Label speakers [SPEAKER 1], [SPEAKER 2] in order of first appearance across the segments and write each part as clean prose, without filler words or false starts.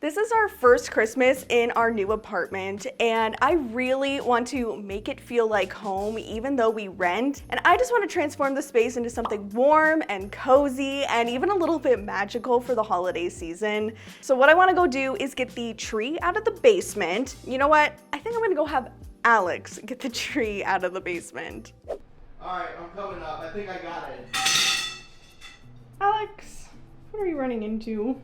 [SPEAKER 1] This is our first Christmas in our new apartment, and I really want to make it feel like home even though we rent. And I just want to transform the space into something warm and cozy and even a little bit magical for the holiday season. So what I want to go do is get the tree out of the basement. You know what? I think I'm going to go have Alex get the tree out of the basement.
[SPEAKER 2] All right, I'm coming up. I think I got it.
[SPEAKER 1] Alex, what are you running into?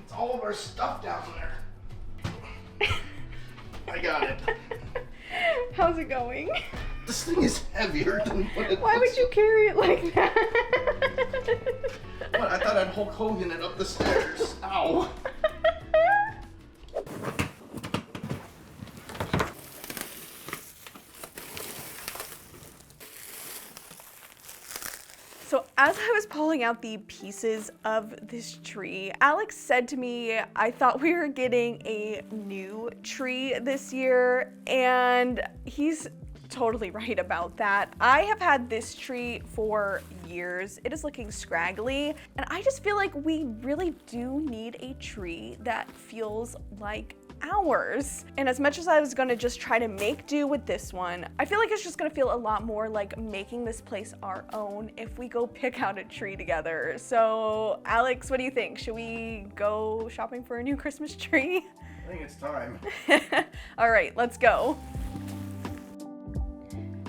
[SPEAKER 2] It's all of our stuff down there. I got it.
[SPEAKER 1] How's it going?
[SPEAKER 2] This thing is heavier than what it
[SPEAKER 1] Why
[SPEAKER 2] looks.
[SPEAKER 1] would you carry it like that?
[SPEAKER 2] What? I thought I'd Hulk Hogan it up the stairs. Ow.
[SPEAKER 1] So as I was pulling out the pieces of this tree, Alex said to me, I thought we were getting a new tree this year, and he's totally right about that. I have had this tree for years. It is looking scraggly, and I just feel like we really do need a tree that feels like ours. And as much as I was gonna just try to make do with this one, I feel like it's just gonna feel a lot more like making this place our own if we go pick out a tree together. So Alex, what do you think? Should we go shopping for a new Christmas tree?
[SPEAKER 2] I think it's time.
[SPEAKER 1] All right, let's go.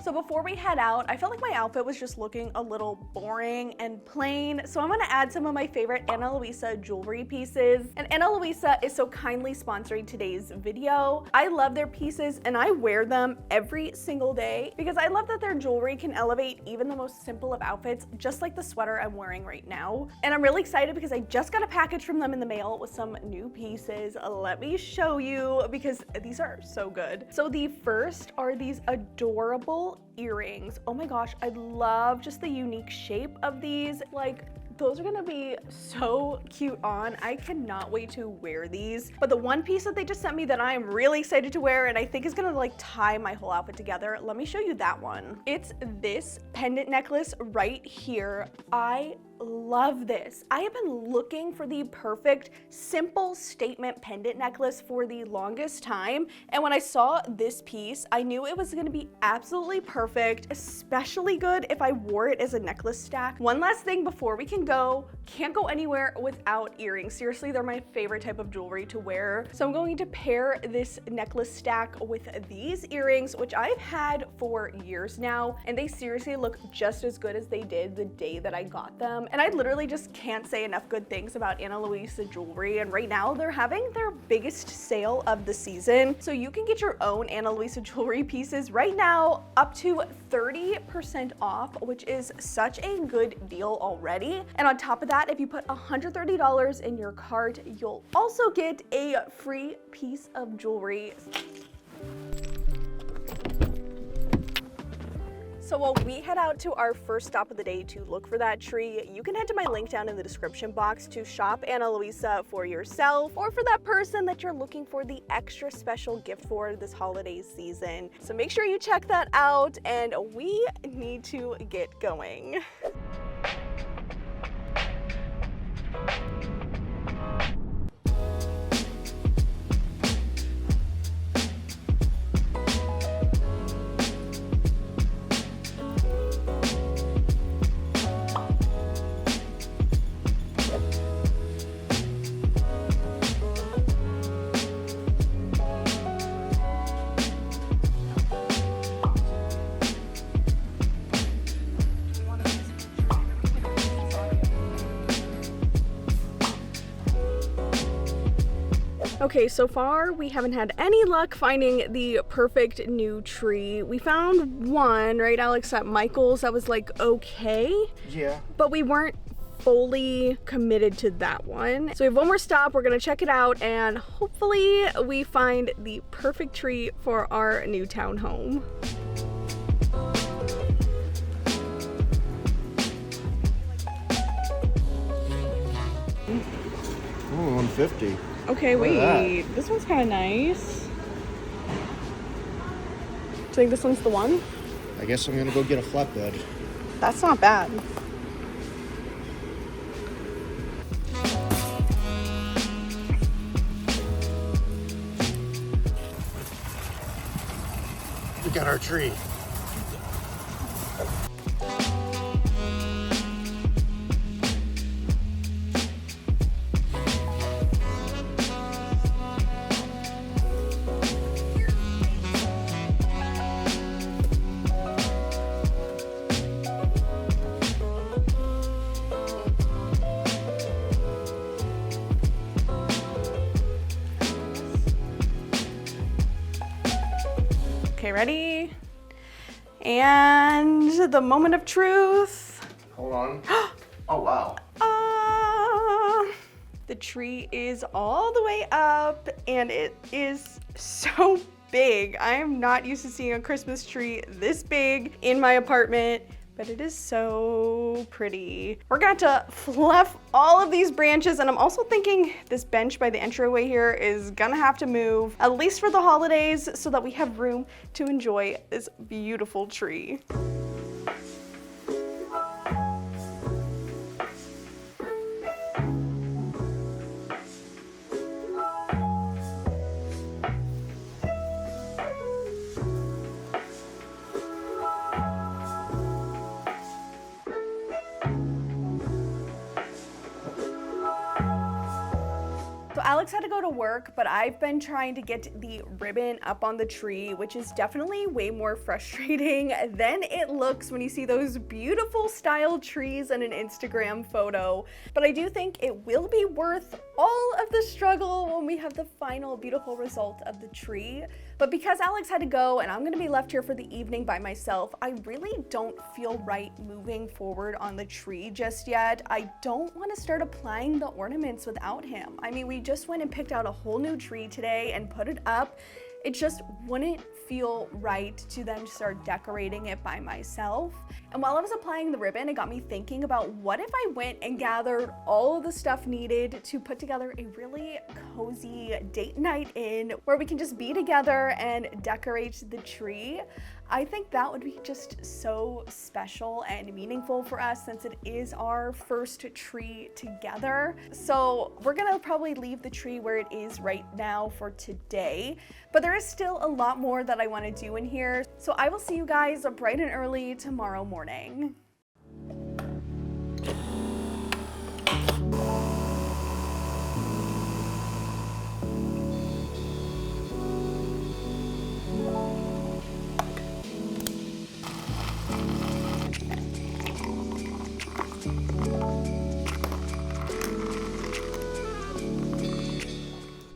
[SPEAKER 1] So before we head out, I felt like my outfit was just looking a little boring and plain, so I'm gonna add some of my favorite Ana Luisa jewelry pieces. And Ana Luisa is so kindly sponsoring today's video. I love their pieces and I wear them every single day because I love that their jewelry can elevate even the most simple of outfits, just like the sweater I'm wearing right now. And I'm really excited because I just got a package from them in the mail with some new pieces. Let me show you because these are so good. So the first are these adorable earrings. Oh my gosh, I love just the unique shape of these. Like, those are gonna be so cute on. I cannot wait to wear these. But the one piece that they just sent me that I am really excited to wear and I think is gonna like tie my whole outfit together, let me show you that one. It's this pendant necklace right here. I love this. I have been looking for the perfect simple statement pendant necklace for the longest time, and when I saw this piece I knew it was going to be absolutely perfect, especially good if I wore it as a necklace stack. One last thing before we can go, can't go anywhere without earrings. Seriously, they're my favorite type of jewelry to wear, so I'm going to pair this necklace stack with these earrings, which I've had for years now, and they seriously look just as good as they did the day that I got them. And I literally just can't say enough good things about Ana Luisa jewelry, and right now they're having their biggest sale of the season. So you can get your own Ana Luisa jewelry pieces right now up to 30% off, which is such a good deal already. And on top of that, if you put $130 in your cart, you'll also get a free piece of jewelry. So while we head out to our first stop of the day to look for that tree, you can head to my link down in the description box to shop Ana Luisa for yourself or for that person that you're looking for the extra special gift for this holiday season. So make sure you check that out, and we need to get going. Okay, so far we haven't had any luck finding the perfect new tree. We found one, right, Alex, at Michael's that was like okay.
[SPEAKER 2] Yeah.
[SPEAKER 1] But we weren't fully committed to that one. So we have one more stop, we're gonna check it out, and hopefully we find the perfect tree for our new townhome.
[SPEAKER 2] Ooh, 150.
[SPEAKER 1] Okay, wait, this one's kind of nice. Do you think this one's the one?
[SPEAKER 2] I guess I'm gonna go get a flatbed.
[SPEAKER 1] That's not bad.
[SPEAKER 2] look at our tree.
[SPEAKER 1] Okay, ready? And the moment of truth.
[SPEAKER 2] Hold on. Oh, wow.
[SPEAKER 1] The tree is all the way up and it is so big. I am not used to seeing a Christmas tree this big in my apartment, but it is so pretty. We're gonna have to fluff all of these branches, and I'm also thinking this bench by the entryway here is gonna have to move, at least for the holidays, so that we have room to enjoy this beautiful tree. Alex had to go to work, but I've been trying to get the ribbon up on the tree, which is definitely way more frustrating than it looks when you see those beautiful style trees in an Instagram photo. But I do think it will be worth all of the struggle when we have the final beautiful result of the tree. But because Alex had to go and I'm gonna be left here for the evening by myself, I really don't feel right moving forward on the tree just yet. I don't want to start applying the ornaments without him. I mean, we just went and picked out a whole new tree today and put it up. It just wouldn't feel right to then start decorating it by myself. And while I was applying the ribbon, it got me thinking about what if I went and gathered all the stuff needed to put together a really cozy date night in where we can just be together and decorate the tree. I think that would be just so special and meaningful for us since it is our first tree together. So we're gonna probably leave the tree where it is right now for today, but there is still a lot more that I wanna do in here. So I will see you guys bright and early tomorrow morning.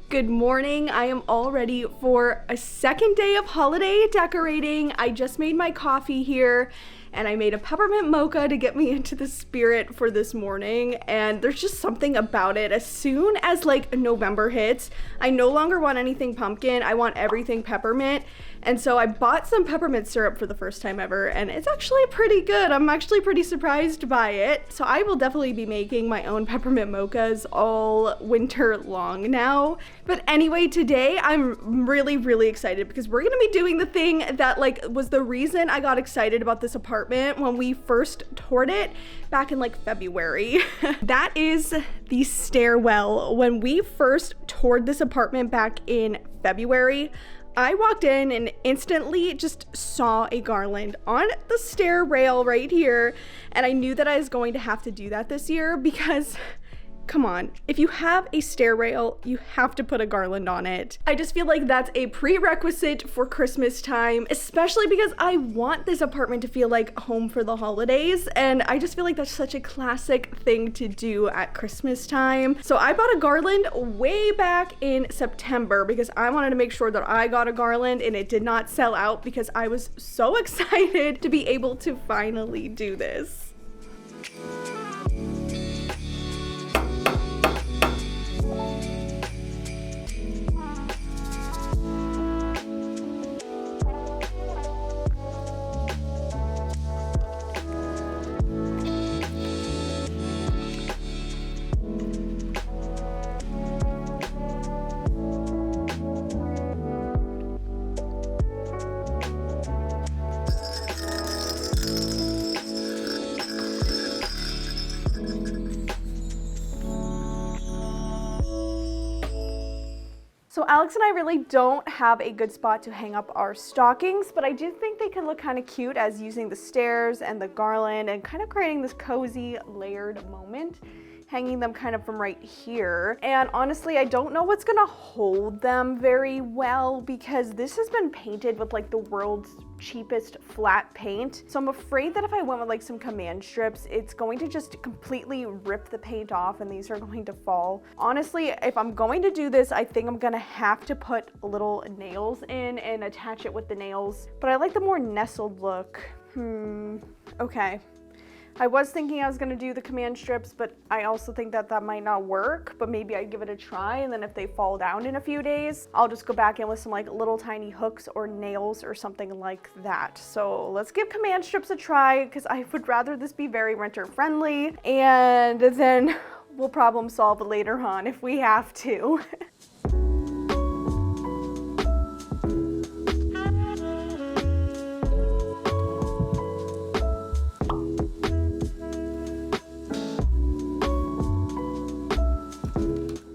[SPEAKER 1] Good morning. I am all ready for a second day of holiday decorating. I just made my coffee here and I made a peppermint mocha to get me into the spirit for this morning. And there's just something about it. As soon as like November hits, I no longer want anything pumpkin. I want everything peppermint. And so I bought some peppermint syrup for the first time ever, and it's actually pretty good. I'm actually pretty surprised by it. So I will definitely be making my own peppermint mochas all winter long now. But anyway, today I'm really excited because we're gonna be doing the thing that like was the reason I got excited about this apartment when we first toured it back in like February. That is the stairwell. When we first toured this apartment back in February, I walked in and instantly just saw a garland on the stair rail right here, and I knew that I was going to have to do that this year because come on, if you have a stair rail, you have to put a garland on it. I just feel like that's a prerequisite for Christmas time, especially because I want this apartment to feel like home for the holidays, and I just feel like that's such a classic thing to do at Christmas time. So I bought a garland way back in September because I wanted to make sure that I got a garland and it did not sell out because I was so excited to be able to finally do this. So Alex and I really don't have a good spot to hang up our stockings, but I do think they could look kind of cute as using the stairs and the garland and kind of creating this cozy layered moment, hanging them kind of from right here. And honestly, I don't know what's gonna hold them very well because this has been painted with like the world's cheapest flat paint. So I'm afraid that if I went with like some command strips, it's going to just completely rip the paint off and these are going to fall. Honestly, if I'm going to do this, I think I'm gonna have to put little nails in and attach it with the nails. But I like the more nestled look. Okay. I was thinking I was gonna do the command strips, but I also think that that might not work, but maybe I'd give it a try, and then if they fall down in a few days, I'll just go back in with some like little tiny hooks or nails or something like that. So let's give command strips a try, because I would rather this be very renter friendly, and then we'll problem solve later on if we have to.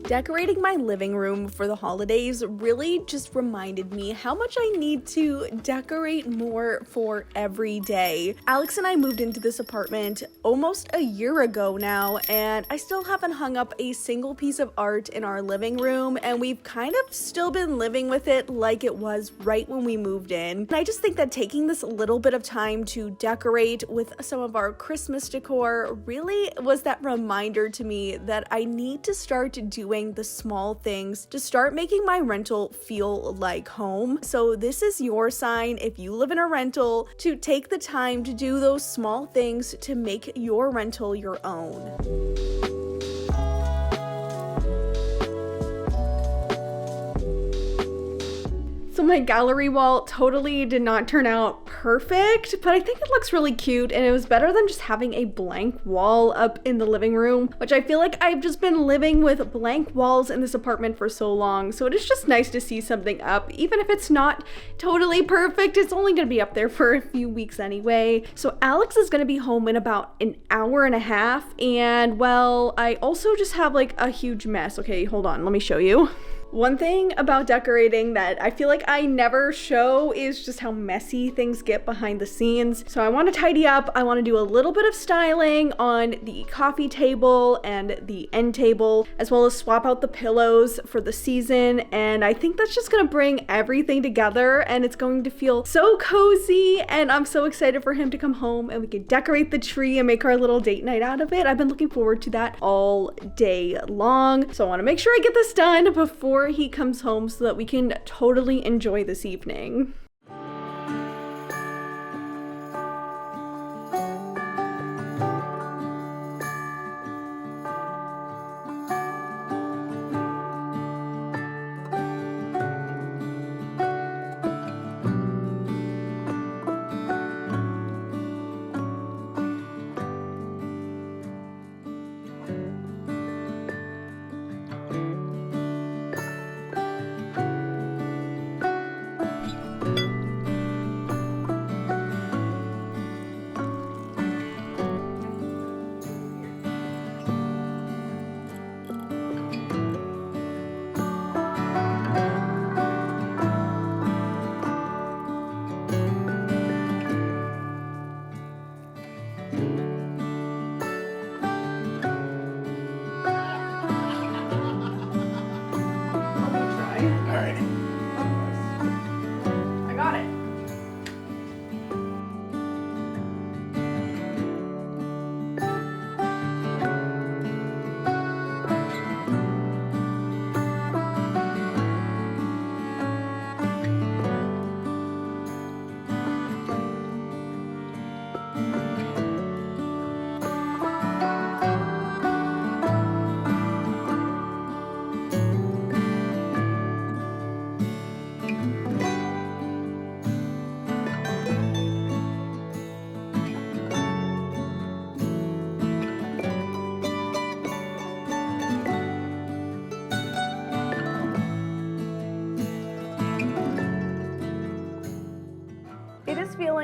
[SPEAKER 1] Decorating my living room for the holidays really just reminded me how much I need to decorate more for every day. Alex and I moved into this apartment almost a year ago now, and I still haven't hung up a single piece of art in our living room, and we've kind of still been living with it like it was right when we moved in. And I just think that taking this little bit of time to decorate with some of our Christmas decor really was that reminder to me that I need to start doing the small things to start making my rental feel like home. So this is your sign, if you live in a rental, to take the time to do those small things to make your rental your own. So my gallery wall totally did not turn out perfect, but I think it looks really cute, and it was better than just having a blank wall up in the living room, which I feel like I've just been living with blank walls in this apartment for so long. So it is just nice to see something up, even if it's not totally perfect. It's only gonna be up there for a few weeks anyway. So Alex is gonna be home in about an hour and a half, and well, I also just have like a huge mess. Okay, hold on, let me show you. One thing about decorating that I feel like I never show is just how messy things get behind the scenes. So I want to tidy up. I want to do a little bit of styling on the coffee table and the end table, as well as swap out the pillows for the season. And I think that's just going to bring everything together, and it's going to feel so cozy. And I'm so excited for him to come home and we can decorate the tree and make our little date night out of it. I've been looking forward to that all day long. So I want to make sure I get this done before he comes home so that we can totally enjoy this evening.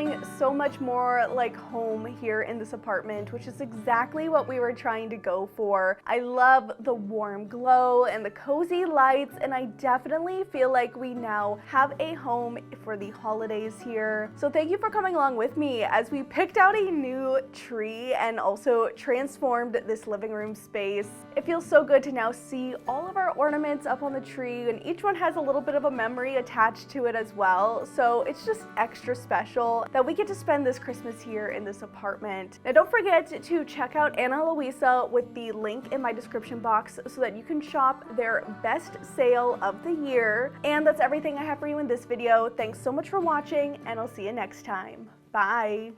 [SPEAKER 1] feeling so much more like home here in this apartment, which is exactly what we were trying to go for. I love the warm glow and the cozy lights, and I definitely feel like we now have a home for the holidays here. So thank you for coming along with me as we picked out a new tree and also transformed this living room space. It feels so good to now see all of our ornaments up on the tree, and each one has a little bit of a memory attached to it as well. So it's just extra special that we get to spend this Christmas here in this apartment. Now don't forget to check out Ana Luisa with the link in my description box so that you can shop their best sale of the year. And that's everything I have for you in this video. Thanks so much for watching, and I'll see you next time. Bye.